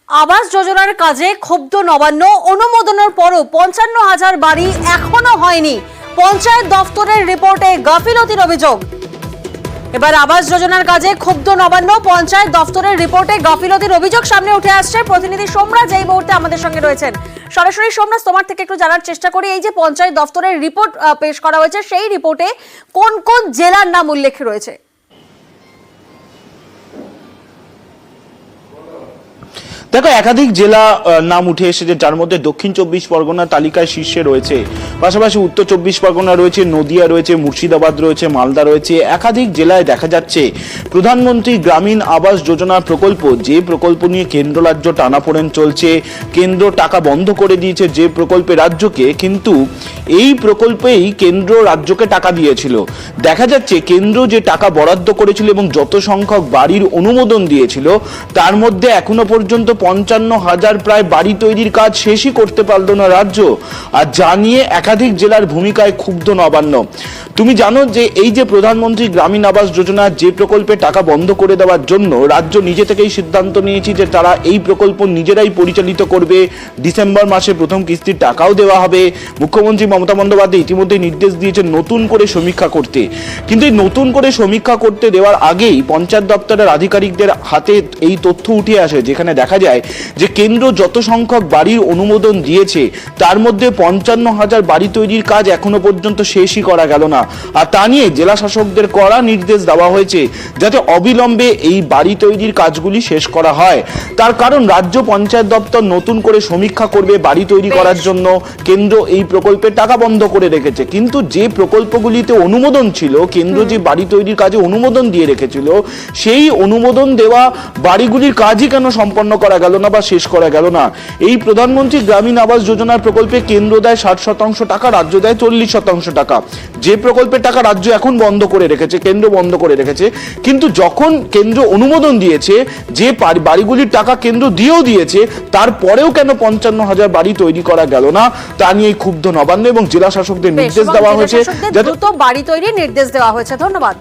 আবাস যোজনার কাজে ক্ষুব্ধ নবান্ন। অনুমোদনের পরও ৫৫,০০০ বাড়ি এখনো হয়নি। পঞ্চায়েত দফতরের রিপোর্টে গাফিলতির অভিযোগ। এবার আবাস যোজনার কাজে ক্ষুব্ধ নবান্ন। পঞ্চায়েত দফতরের রিপোর্টে গাফিলতির অভিযোগ সামনে উঠে আসছে। প্রতিনিধি সোমরাজ এই মুহূর্তে আমাদের সঙ্গে রয়েছেন। সরাসরি সোমরাজ, তোমার থেকে একটু জানার চেষ্টা করি, এই যে পঞ্চায়েত দফতরের রিপোর্ট পেশ করা হয়েছে, সেই রিপোর্টে কোন কোন জেলার নাম উল্লেখ রয়েছে? দেখো, একাধিক জেলা নাম উঠে এসেছে, যার মধ্যে দক্ষিণ ২৪ পরগনা তালিকায় শীর্ষে রয়েছে। পাশাপাশি উত্তর ২৪ পরগনা রয়েছে, নদিয়া রয়েছে, মুর্শিদাবাদ রয়েছে, মালদা রয়েছে। একাধিক জেলায় দেখা যাচ্ছে প্রধানমন্ত্রী গ্রামীণ আবাস যোজনা প্রকল্প, যে প্রকল্প নিয়ে কেন্দ্র রাজ্য টানাপোড়েন চলছে, কেন্দ্র টাকা বন্ধ করে দিয়েছে যে প্রকল্পে রাজ্যকে, কিন্তু এই প্রকল্পেই কেন্দ্র রাজ্যকে টাকা দিয়েছিল। দেখা যাচ্ছে কেন্দ্র যে টাকা বরাদ্দ করেছিল এবং যত সংখ্যক বাড়ির অনুমোদন দিয়েছিল, তার মধ্যে এখনো পর্যন্ত ৫৫,০০০ প্রায় বাড়ি তৈরির কাজ শেষই করতে পারল না রাজ্য। আর জানিয়ে একাধিক জেলার ভূমিকায় ক্ষুব্ধ নবান্ন। তুমি জানো যে এই যে প্রধানমন্ত্রী গ্রামীণ আবাস যোজনা, যে প্রকল্পে টাকা বন্ধ করে দেওয়ার জন্য রাজ্য নিজে থেকেই সিদ্ধান্ত নিয়েছে যে তারা এই প্রকল্প নিজেরাই পরিচালিত করবে। ডিসেম্বর মাসে প্রথম কিস্তির টাকাও দেওয়া হবে। মুখ্যমন্ত্রী মমতা বন্দ্যোপাধ্যায় ইতিমধ্যে নির্দেশ দিয়েছেন নতুন করে সমীক্ষা করতে। কিন্তু এই নতুন করে সমীক্ষা করতে দেওয়ার আগেই পঞ্চায়েত দপ্তরের আধিকারিকদের হাতে এই তথ্য উঠে আসে, যেখানে দেখা যায় যে কেন্দ্র যত সংখ্যক বাড়ির অনুমোদন দিয়েছে, তার মধ্যে ৫৫,০০০ বাড়ি তৈরির কাজ এখনো পর্যন্ত শেষই করা গেল না। আর তা নিয়ে জেলা শাসকদের কড়া নির্দেশ দেওয়া হয়েছে যাতে অবিলম্বে এই বাড়ি তৈরির কাজগুলি শেষ করা হয়। তার কারণ রাজ্য পঞ্চায়েত দপ্তর নতুন করে সমীক্ষা করবে বাড়ি তৈরি করার জন্য। কেন্দ্র এই প্রকল্পের টাকা বন্ধ করে রেখেছে, কিন্তু যে প্রকল্পগুলিতে অনুমোদন ছিল, কেন্দ্র যে বাড়ি তৈরির কাজে অনুমোদন দিয়ে রেখেছিল, সেই অনুমোদন দেওয়া বাড়িগুলির কাজই কেন সম্পন্ন করা গেল না বা শেষ করা গেল না? এই প্রধানমন্ত্রী গ্রামীণ আবাস যোজনার প্রকল্পে কেন্দ্র দেয় ৬০% টাকা, রাজ্য দেয় ৪০% টাকা। যে প্রকল্পের টাকা রাজ্য এখন বন্ধ করে রেখেছে, কেন্দ্র বন্ধ করে রেখেছে, কিন্তু যখন কেন্দ্র অনুমোদন দিয়েছে, যে বাড়িগুলির টাকা কেন্দ্র দিয়েও দিয়েছে, তারপরেও কেন ৫৫,০০০ বাড়ি তৈরি করা গেল না, তা নিয়ে ক্ষুব্ধ নবান্ন এবং জেলা শাসকদের নির্দেশ দেওয়া হয়েছে যাতে দ্রুত বাড়ি তৈরির নির্দেশ দেওয়া হয়েছে। ধন্যবাদ।